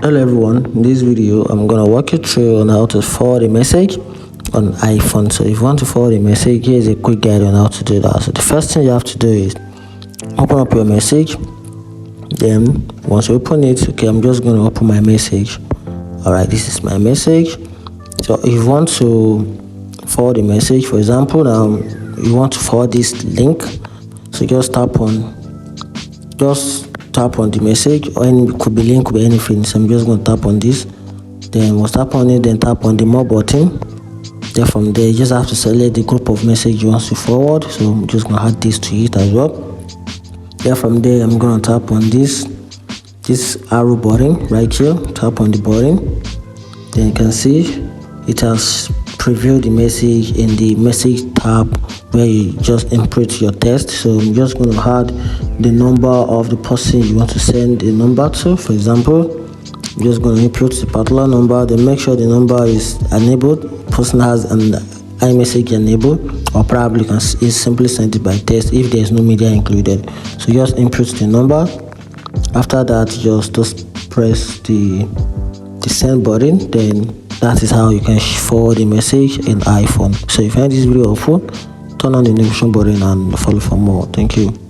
Hello everyone, in this video I'm gonna walk you through on how to forward a message on iPhone. So if you want to forward a message, here's a quick guide on how to do that. So the first thing you have to do is open up your message. Then once you open it, okay, I'm just going to open my message. Alright, this is my message. So if you want to forward a message, for example, now you want to forward this link, so just tap on the message, or it could be link, could be anything. So I'm just going to tap on this. Then once tap on it, then tap on the more button. Then from there, you just have to select the group of message you want to forward. So I'm just going to add this to it as well. Then from there, I'm going to tap on this arrow button right here. Tap on the button. Then you can see it has previewed the message in the message tab where you just input your text. So I'm just going to add the number of the person you want to send the number to. For example, I'm just going to input the particular number, then make sure the number is enabled, person has an iMessage enabled, or probably you can simply send it by text if there is no media included. So just input the number. After that, just press the send button. Then that is how you can forward a message in iPhone. So if you find this video helpful, turn on the notification button and follow for more. Thank you.